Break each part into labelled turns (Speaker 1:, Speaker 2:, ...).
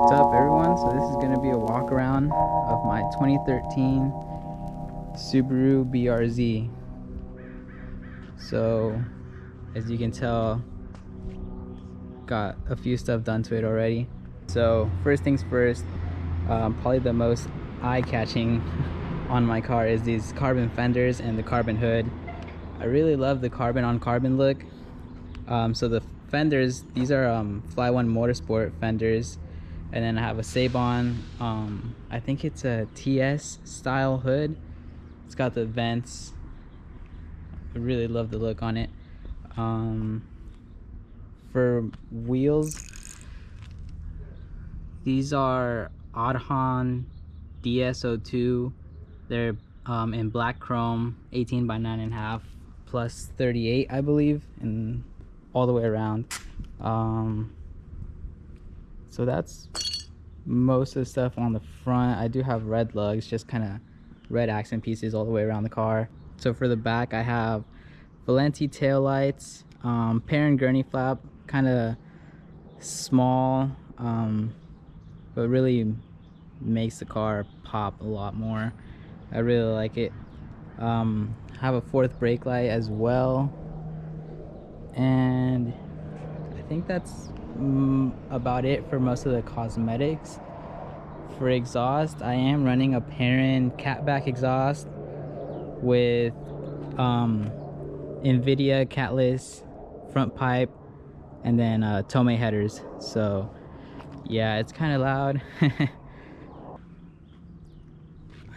Speaker 1: What's up, everyone? So this is going to be a walk around of my 2013 Subaru BRZ. So as you can tell, got a few stuff done to it already. So first things first, probably the most eye-catching on my car is these carbon fenders and the carbon hood. I really love the carbon on carbon look. So the fenders, these are Fly One Motorsport fenders, and then I have a Sabon, I think it's a TS style hood. It's got the vents. I really love the look on it. For wheels, these are Adhan DS02. They're in black chrome, 18 by 9.5 plus 38, I believe, and all the way around. So that's most of the stuff on the front. I do have red lugs, just kind of red accent pieces all the way around the car. So for the back, I have Valenti taillights, Perrin gurney flap, kind of small, but really makes the car pop a lot more. I really like it. I have a fourth brake light as well, and I think that's about it for most of the cosmetics. For exhaust, I am running a Perrin catback exhaust with NVIDIA catless front pipe and then Tomei headers. So yeah, it's kind of loud.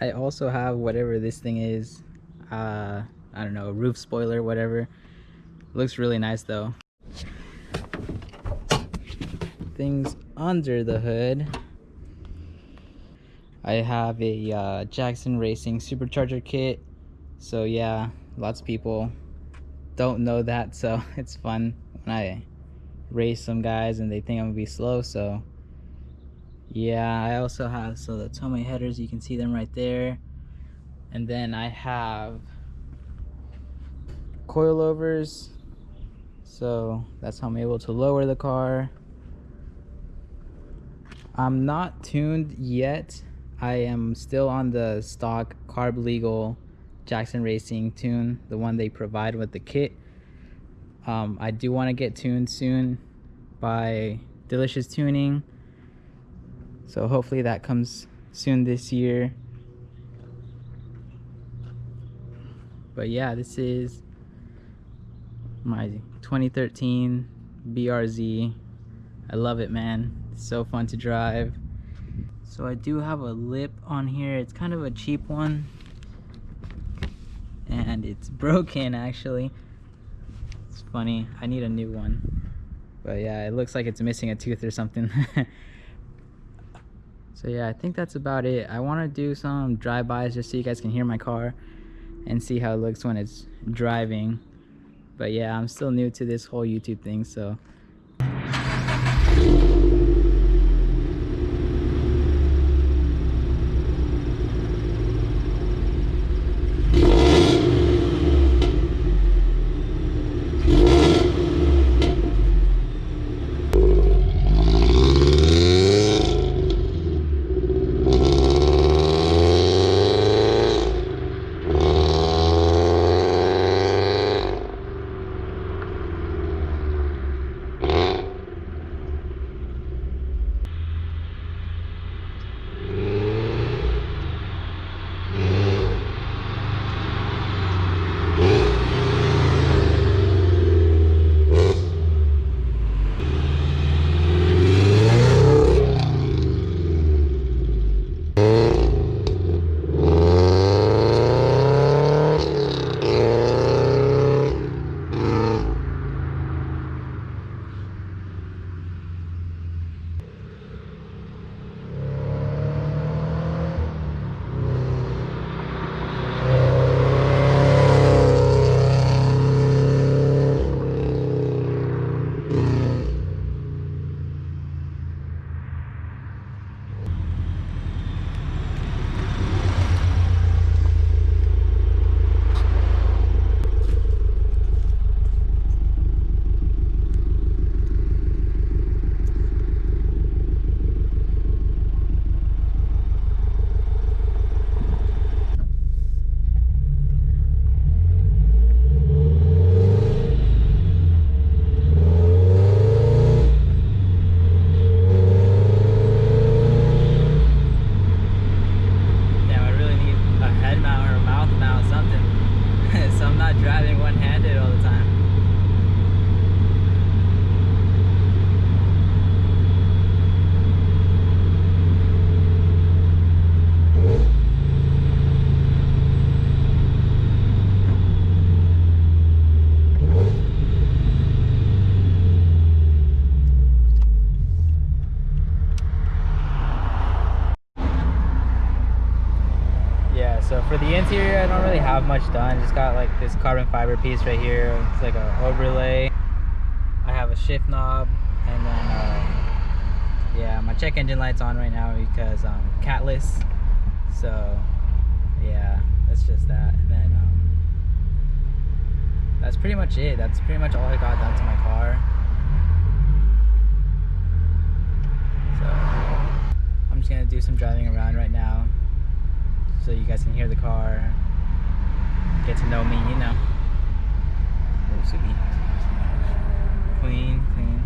Speaker 1: I also have whatever this thing is, I don't know, a roof spoiler, whatever. Looks really nice though. Things under the hood, I have a Jackson Racing supercharger kit. So yeah, lots of people don't know that, so it's fun when I race some guys and they think I'm gonna be slow. So yeah, I also have the Tomei headers, you can see them right there. And then I have coilovers, so that's how I'm able to lower the car. I'm not tuned yet. I am still on the stock carb legal Jackson Racing tune, the one they provide with the kit. I do want to get tuned soon by Delicious Tuning, so hopefully that comes soon this year. But yeah, this is my 2013 BRZ. I love it, man. It's so fun to drive. So I do have a lip on here. It's kind of a cheap one, and it's broken actually. It's funny, I need a new one. But yeah, it looks like it's missing a tooth or something. So yeah, I think that's about it. I want to do some drive-bys just so you guys can hear my car and see how it looks when it's driving. But yeah, I'm still new to this whole YouTube thing, so So for the interior, I don't really have much done. Just got like this carbon fiber piece right here. It's like a overlay. I have a shift knob, and then yeah, my check engine light's on right now because I'm catless. So yeah, that's just that. And then that's pretty much it. That's pretty much all I got done to my car. So I'm just gonna do some driving around right now, so you guys can hear the car, get to know me, you know. Oh, sweet. Clean, clean.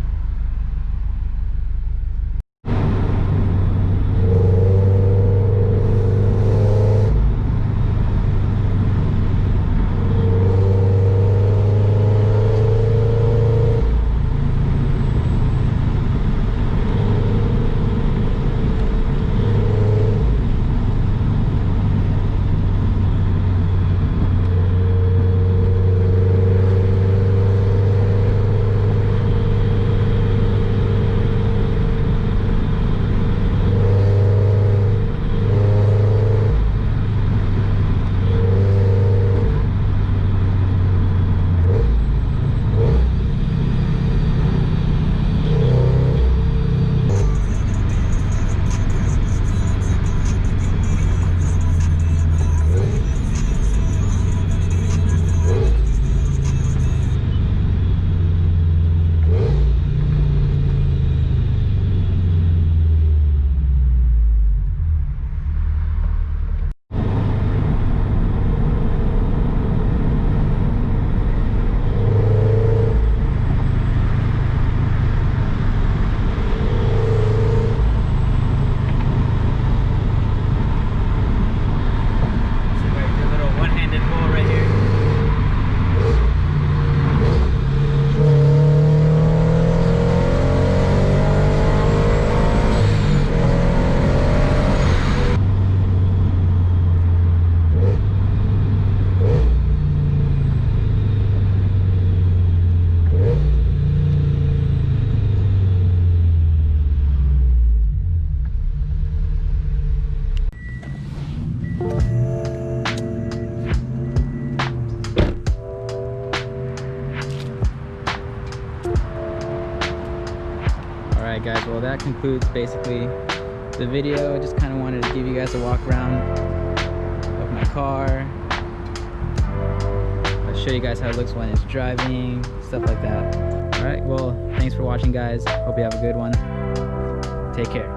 Speaker 1: Alright guys, well that concludes basically the video. I just kind of wanted to give you guys a walk around of my car. I'll show you guys how it looks when it's driving, stuff like that. Alright, well thanks for watching guys. Hope you have a good one. Take care.